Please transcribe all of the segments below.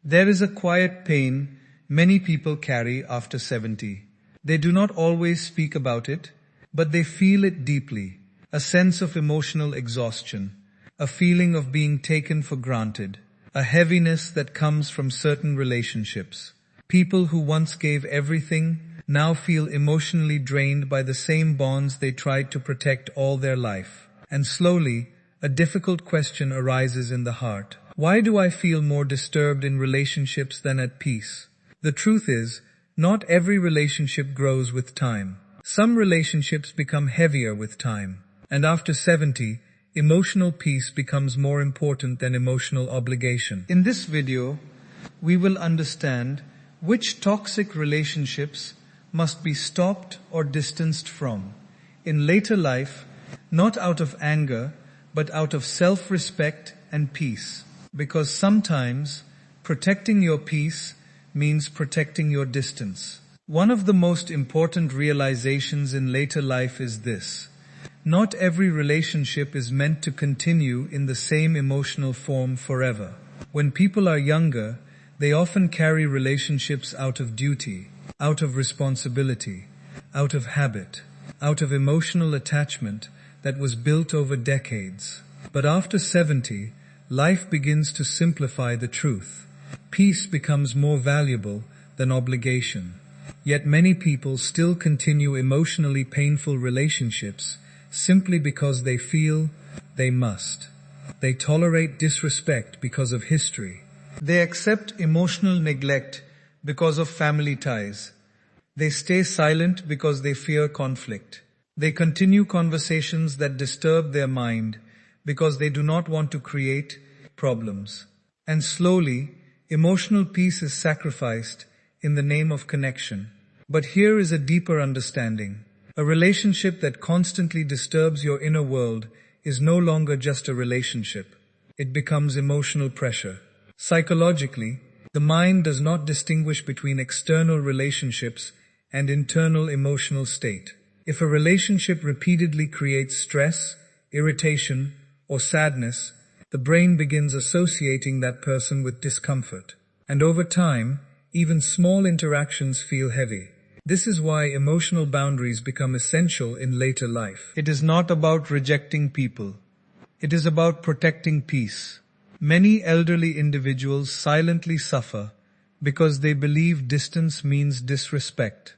There is a quiet pain many people carry after 70. They do not always speak about it, but they feel it deeply. A sense of emotional exhaustion, a feeling of being taken for granted, a heaviness that comes from certain relationships. People who once gave everything now feel emotionally drained by the same bonds they tried to protect all their life. And slowly, a difficult question arises in the heart. Why do I feel more disturbed in relationships than at peace? The truth is, not every relationship grows with time. Some relationships become heavier with time. And after 70, emotional peace becomes more important than emotional obligation. In this video, we will understand which toxic relationships must be stopped or distanced from in later life, not out of anger, but out of self-respect and peace. Because sometimes protecting your peace means protecting your distance. One of the most important realizations in later life is this: not every relationship is meant to continue in the same emotional form forever. When people are younger, they often carry relationships out of duty, out of responsibility, out of habit, out of emotional attachment that was built over decades. But after 70, life begins to simplify the truth. Peace becomes more valuable than obligation. Yet many people still continue emotionally painful relationships simply because they feel they must. They tolerate disrespect because of history. They accept emotional neglect because of family ties. They stay silent because they fear conflict. They continue conversations that disturb their mind because they do not want to create problems. And slowly, emotional peace is sacrificed in the name of connection. But here is a deeper understanding. A relationship that constantly disturbs your inner world is no longer just a relationship. It becomes emotional pressure. Psychologically, the mind does not distinguish between external relationships and internal emotional state. If a relationship repeatedly creates stress, irritation, or sadness, the brain begins associating that person with discomfort. And over time, even small interactions feel heavy. This is why emotional boundaries become essential in later life. It is not about rejecting people. It is about protecting peace. Many elderly individuals silently suffer because they believe distance means disrespect.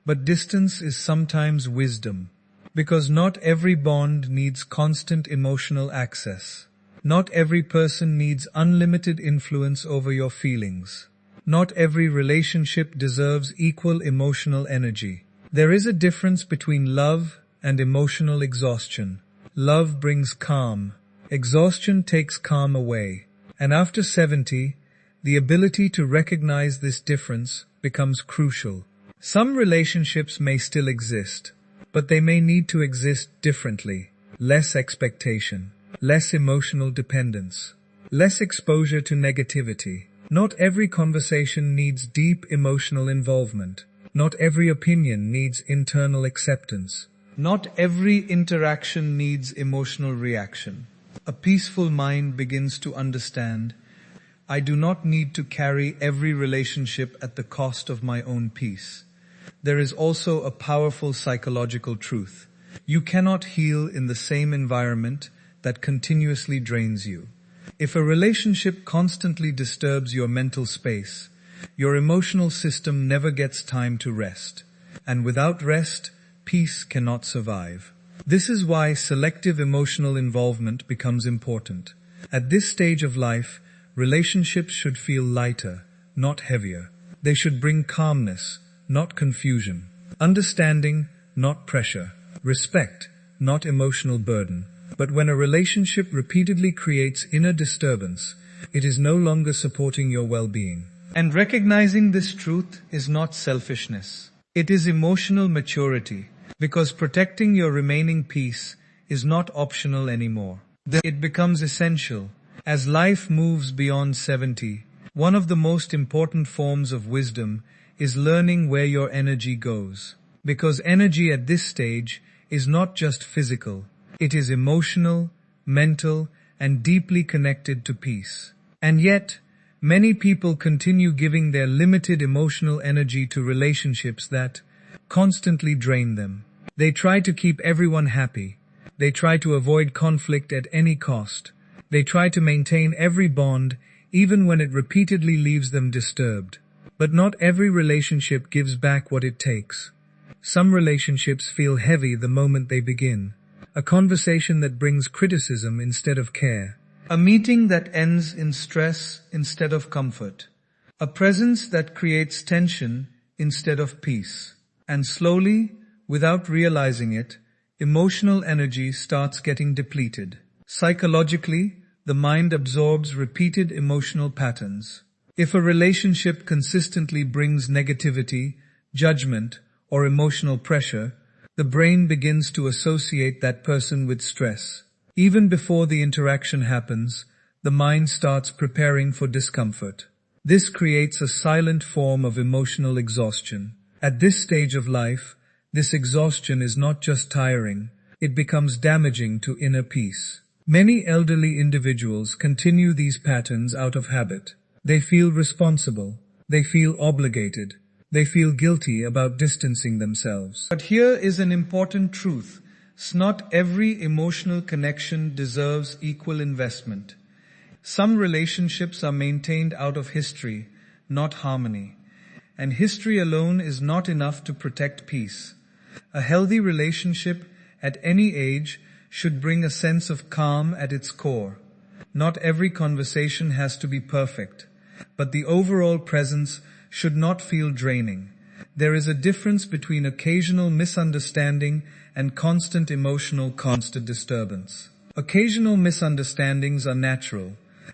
But distance is sometimes wisdom, because not every bond needs constant emotional access. Not every person needs unlimited influence over your feelings. Not every relationship deserves equal emotional energy. There is a difference between love and emotional exhaustion. Love brings calm. Exhaustion takes calm away. And after 70, the ability to recognize this difference becomes crucial. Some relationships may still exist, but they may need to exist differently. Less expectation, less emotional dependence, less exposure to negativity. Not every conversation needs deep emotional involvement. Not every opinion needs internal acceptance. Not every interaction needs emotional reaction. A peaceful mind begins to understand, I do not need to carry every relationship at the cost of my own peace. There is also a powerful psychological truth. You cannot heal in the same environment that continuously drains you. If a relationship constantly disturbs your mental space, your emotional system never gets time to rest. And without rest, peace cannot survive. This is why selective emotional involvement becomes important. At this stage of life, relationships should feel lighter, not heavier. They should bring calmness, not confusion. Understanding, not pressure. Respect, not emotional burden. But when a relationship repeatedly creates inner disturbance, it is no longer supporting your well-being. And recognizing this truth is not selfishness. It is emotional maturity, because protecting your remaining peace is not optional anymore. It becomes essential. As life moves beyond 70, one of the most important forms of wisdom is learning where your energy goes. Because energy at this stage is not just physical, it is emotional, mental, and deeply connected to peace. And yet, Many people continue giving their limited emotional energy to relationships that constantly drain them. They try to keep everyone happy. They try to avoid conflict at any cost. They try to maintain every bond, even when it repeatedly leaves them disturbed. But not every relationship gives back what it takes. Some relationships feel heavy the moment they begin. A conversation that brings criticism instead of care. A meeting that ends in stress instead of comfort. A presence that creates tension instead of peace. And slowly, without realizing it, emotional energy starts getting depleted. Psychologically, the mind absorbs repeated emotional patterns. If a relationship consistently brings negativity, judgment, or emotional pressure, the brain begins to associate that person with stress. Even before the interaction happens, the mind starts preparing for discomfort. This creates a silent form of emotional exhaustion. At this stage of life, this exhaustion is not just tiring, it becomes damaging to inner peace. Many elderly individuals continue these patterns out of habit. They feel responsible. They feel obligated. They feel guilty about distancing themselves. But here is an important truth. Not every emotional connection deserves equal investment. Some relationships are maintained out of history, not harmony. And history alone is not enough to protect peace. A healthy relationship at any age should bring a sense of calm at its core. Not every conversation has to be perfect, but the overall presence should not feel draining. There is a difference between occasional misunderstanding and constant disturbance. Occasional misunderstandings are natural,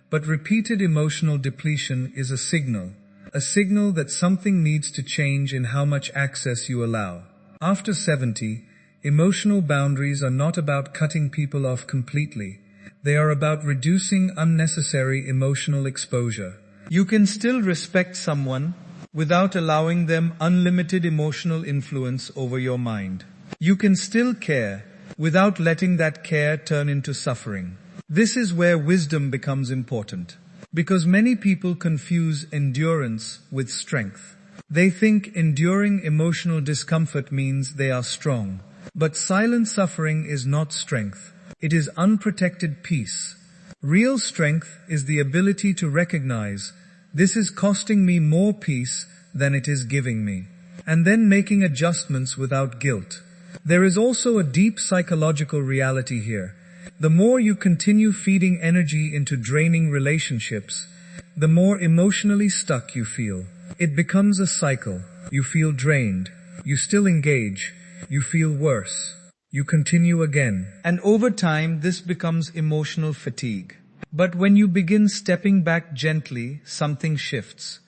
but repeated emotional depletion is a signal that something needs to change in how much access you allow. After 70, emotional boundaries are not about cutting people off completely. They are about reducing unnecessary emotional exposure. You can still respect someone without allowing them unlimited emotional influence over your mind. You can still care without letting that care turn into suffering. This is where wisdom becomes important, because many people confuse endurance with strength. They think enduring emotional discomfort means they are strong. But silent suffering is not strength. It is unprotected peace. Real strength is the ability to recognize, this is costing me more peace than it is giving me, and then making adjustments without guilt. There is also a deep psychological reality here. The more you continue feeding energy into draining relationships, the more emotionally stuck you feel. It becomes a cycle. You feel drained. You still engage. You feel worse. You continue again. And over time, this becomes emotional fatigue. But when you begin stepping back gently, something shifts.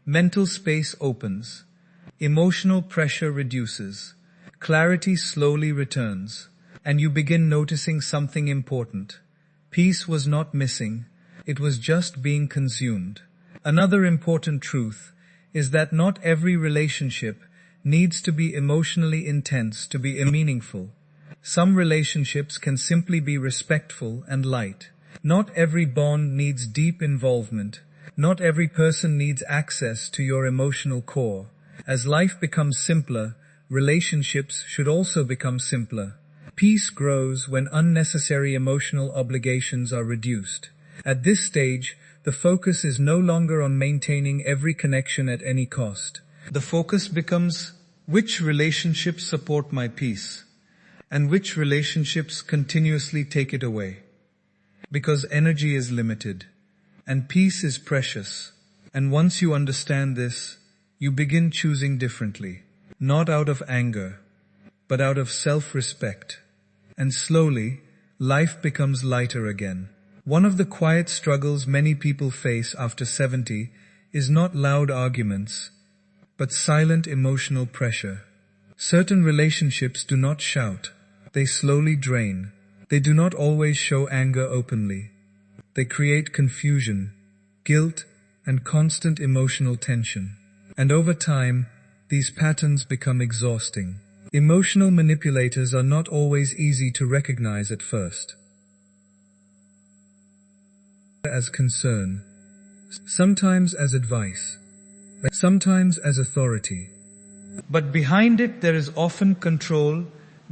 Mental space opens. Emotional pressure reduces. Clarity slowly returns. And you begin noticing something important. Peace was not missing. It was just being consumed. Another important truth is that not every relationship needs to be emotionally intense to be meaningful. Some relationships can simply be respectful and light. Not every bond needs deep involvement. Not every person needs access to your emotional core. As life becomes simpler, relationships should also become simpler. Peace grows when unnecessary emotional obligations are reduced. At this stage, the focus is no longer on maintaining every connection at any cost. The focus becomes, which relationships support my peace, and which relationships continuously take it away. Because energy is limited, and peace is precious. And once you understand this, you begin choosing differently. Not out of anger, but out of self-respect. And slowly, life becomes lighter again. One of the quiet struggles many people face after 70 is not loud arguments, but silent emotional pressure. Certain relationships do not shout. They slowly drain. They do not always show anger openly. They create confusion, guilt, and constant emotional tension. And over time, these patterns become exhausting. Emotional manipulators are not always easy to recognize at first. As concern, sometimes as advice, sometimes as authority. But behind it there is often control,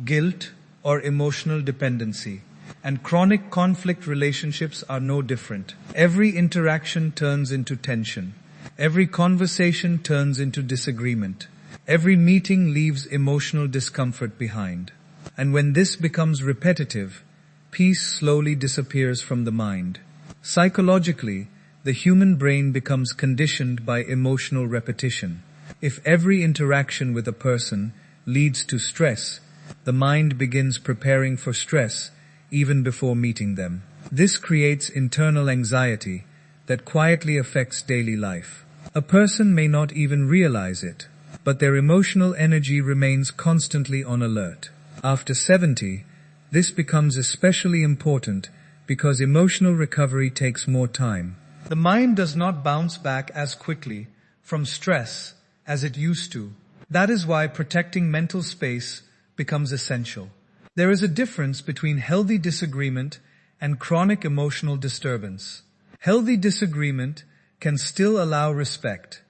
guilt, or emotional dependency. And chronic conflict relationships are no different. Every interaction turns into tension. Every conversation turns into disagreement. Every meeting leaves emotional discomfort behind. And when this becomes repetitive, peace slowly disappears from the mind. Psychologically, the human brain becomes conditioned by emotional repetition. If every interaction with a person leads to stress, the mind begins preparing for stress even before meeting them. This creates internal anxiety that quietly affects daily life. A person may not even realize it, but their emotional energy remains constantly on alert. After 70, this becomes especially important because emotional recovery takes more time. The mind does not bounce back as quickly from stress as it used to. That is why protecting mental space becomes essential. There is a difference between healthy disagreement and chronic emotional disturbance. Healthy disagreement can still allow respect,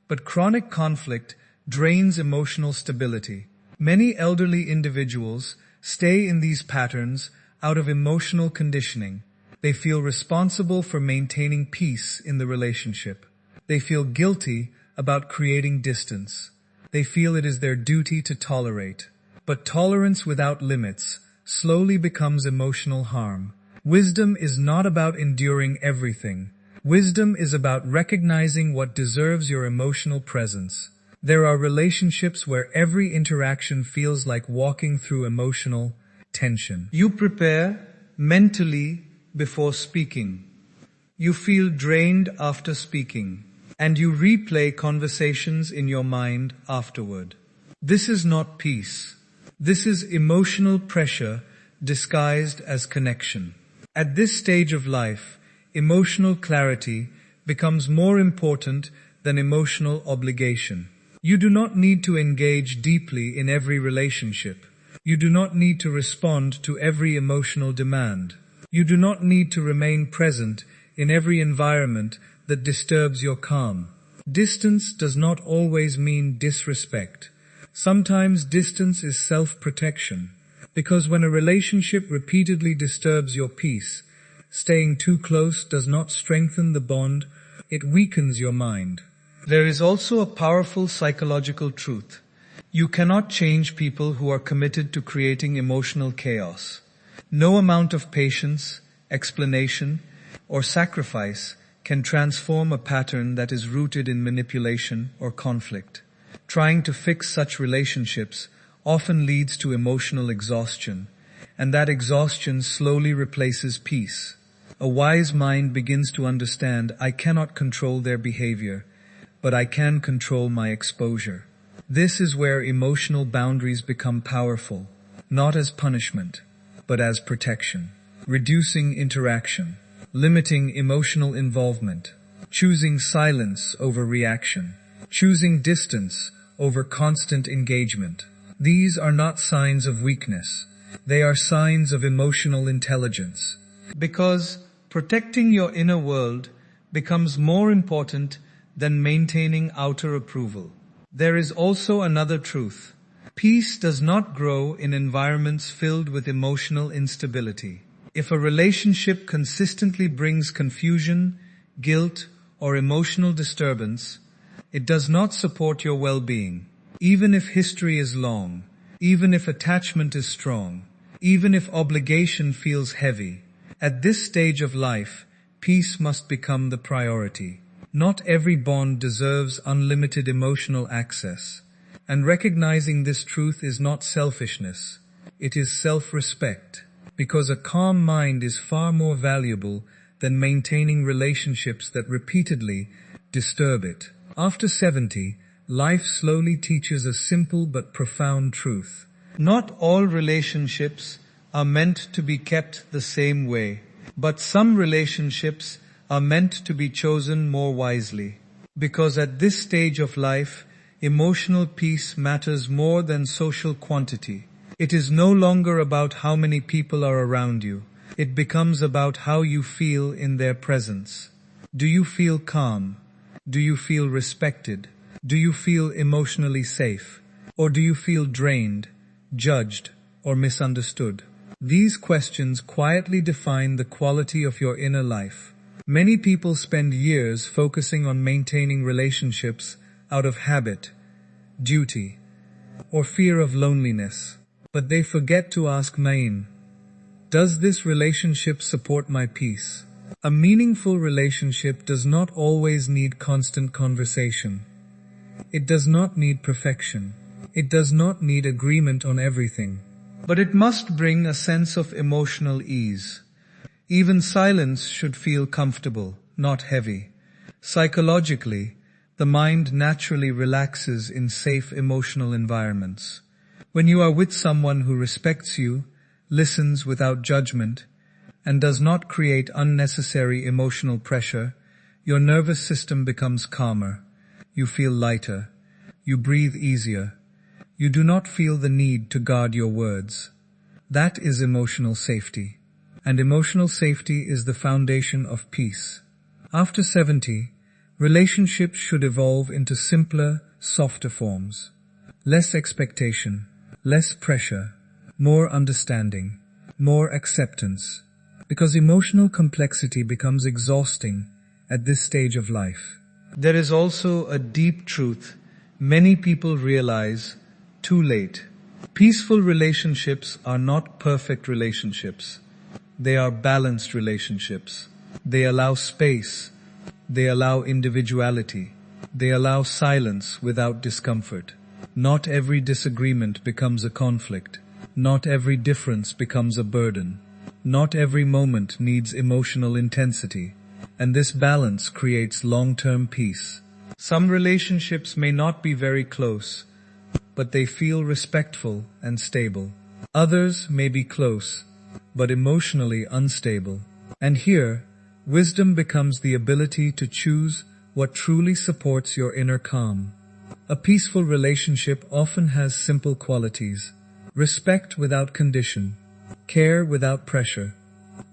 but chronic conflict drains emotional stability. Many elderly individuals stay in these patterns out of emotional conditioning. They feel responsible for maintaining peace in the relationship. They feel guilty about creating distance. They feel it is their duty to tolerate. But tolerance without limits slowly becomes emotional harm. Wisdom is not about enduring everything. Wisdom is about recognizing what deserves your emotional presence. There are relationships where every interaction feels like walking through emotional tension. You prepare mentally before speaking. You feel drained after speaking, and you replay conversations in your mind afterward. This is not peace. This is emotional pressure disguised as connection. At this stage of life, emotional clarity becomes more important than emotional obligation. You do not need to engage deeply in every relationship. You do not need to respond to every emotional demand. You do not need to remain present in every environment that disturbs your calm. Distance does not always mean disrespect. Sometimes distance is self-protection, because when a relationship repeatedly disturbs your peace, staying too close does not strengthen the bond, it weakens your mind. There is also a powerful psychological truth. You cannot change people who are committed to creating emotional chaos. No amount of patience, explanation, or sacrifice can transform a pattern that is rooted in manipulation or conflict. Trying to fix such relationships often leads to emotional exhaustion, and that exhaustion slowly replaces peace. A wise mind begins to understand, I cannot control their behavior, but I can control my exposure. This is where emotional boundaries become powerful, not as punishment, but as protection. Reducing interaction, limiting emotional involvement, choosing silence over reaction, choosing distance over constant engagement. These are not signs of weakness. They are signs of emotional intelligence. Because protecting your inner world becomes more important than maintaining outer approval. There is also another truth. Peace does not grow in environments filled with emotional instability. If a relationship consistently brings confusion, guilt, or emotional disturbance, it does not support your well-being. Even if history is long, even if attachment is strong, even if obligation feels heavy, at this stage of life, peace must become the priority. Not every bond deserves unlimited emotional access, and recognizing this truth is not selfishness, it is self-respect, because a calm mind is far more valuable than maintaining relationships that repeatedly disturb it. After 70, life slowly teaches a simple but profound truth. Not all relationships are meant to be kept the same way, but some relationships are meant to be chosen more wisely. Because at this stage of life, emotional peace matters more than social quantity. It is no longer about how many people are around you. It becomes about how you feel in their presence. Do you feel calm? Do you feel respected? Do you feel emotionally safe? Or do you feel drained, judged, or misunderstood? These questions quietly define the quality of your inner life. Many people spend years focusing on maintaining relationships out of habit, duty, or fear of loneliness. But they forget to ask Main, does this relationship support my peace? A meaningful relationship does not always need constant conversation. It does not need perfection. It does not need agreement on everything. But it must bring a sense of emotional ease. Even silence should feel comfortable, not heavy. Psychologically, the mind naturally relaxes in safe emotional environments. When you are with someone who respects you, listens without judgment, and does not create unnecessary emotional pressure, your nervous system becomes calmer. You feel lighter. You breathe easier. You do not feel the need to guard your words. That is emotional safety. And emotional safety is the foundation of peace. After 70, relationships should evolve into simpler, softer forms. Less expectation, less pressure, more understanding, more acceptance. Because emotional complexity becomes exhausting at this stage of life. There is also a deep truth many people realize too late. Peaceful relationships are not perfect relationships. They are balanced relationships. They allow space. They allow individuality. They allow silence without discomfort. Not every disagreement becomes a conflict. Not every difference becomes a burden. Not every moment needs emotional intensity. And this balance creates long-term peace. Some relationships may not be very close, but they feel respectful and stable. Others may be close, but emotionally unstable. And here, wisdom becomes the ability to choose what truly supports your inner calm. A peaceful relationship often has simple qualities: respect without condition, care without pressure,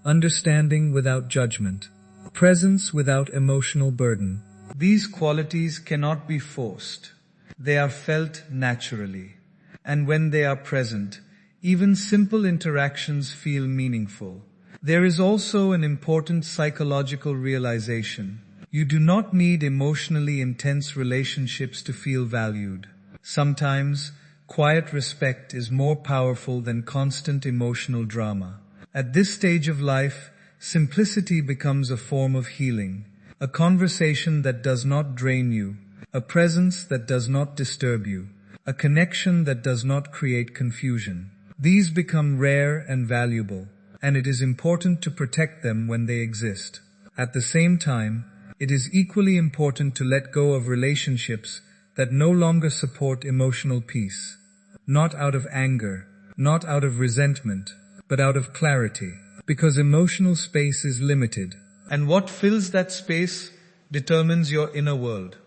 understanding without judgment, presence without emotional burden. These qualities cannot be forced. They are felt naturally. And when they are present, even simple interactions feel meaningful. There is also an important psychological realization. You do not need emotionally intense relationships to feel valued. Sometimes, quiet respect is more powerful than constant emotional drama. At this stage of life, simplicity becomes a form of healing. A conversation that does not drain you. A presence that does not disturb you. A connection that does not create confusion. These become rare and valuable, and it is important to protect them when they exist. At the same time, it is equally important to let go of relationships that no longer support emotional peace. Not out of anger, not out of resentment, but out of clarity. Because emotional space is limited. And what fills that space determines your inner world.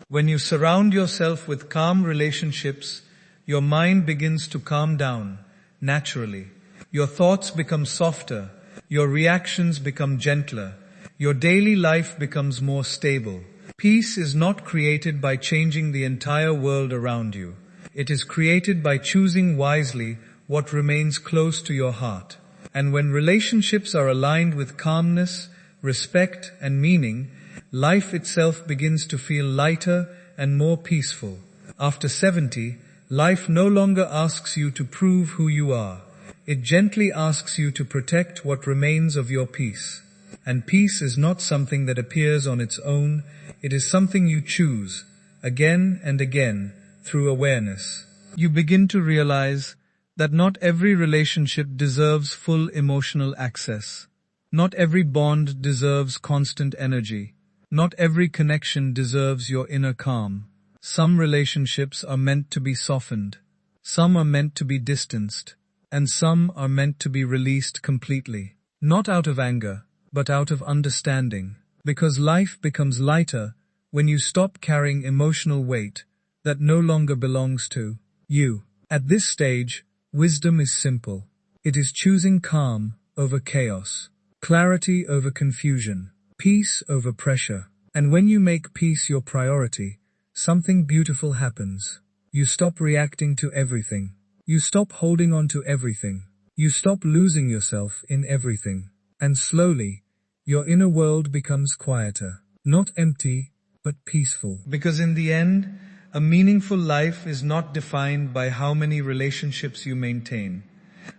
When you surround yourself with calm relationships, your mind begins to calm down naturally. Your thoughts become softer. Your reactions become gentler. Your daily life becomes more stable. Peace is not created by changing the entire world around you. It is created by choosing wisely what remains close to your heart. And when relationships are aligned with calmness, respect, and meaning, life itself begins to feel lighter and more peaceful. After 70, life no longer asks you to prove who you are. It gently asks you to protect what remains of your peace. And peace is not something that appears on its own. It is something you choose, again and again, through awareness. You begin to realize that not every relationship deserves full emotional access. Not every bond deserves constant energy. Not every connection deserves your inner calm. Some relationships are meant to be softened. Some are meant to be distanced. And some are meant to be released completely. Not out of anger, but out of understanding. Because life becomes lighter when you stop carrying emotional weight that no longer belongs to you. At this stage, wisdom is simple. It is choosing calm over chaos, clarity over confusion, Peace over pressure. And when you make peace your priority, something beautiful happens. You stop reacting to everything. You stop holding on to everything. You stop losing yourself in everything. And slowly, your inner world becomes quieter. Not empty, but peaceful. Because in the end, a meaningful life is not defined by how many relationships you maintain,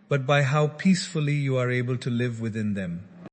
but by how peacefully you are able to live within them.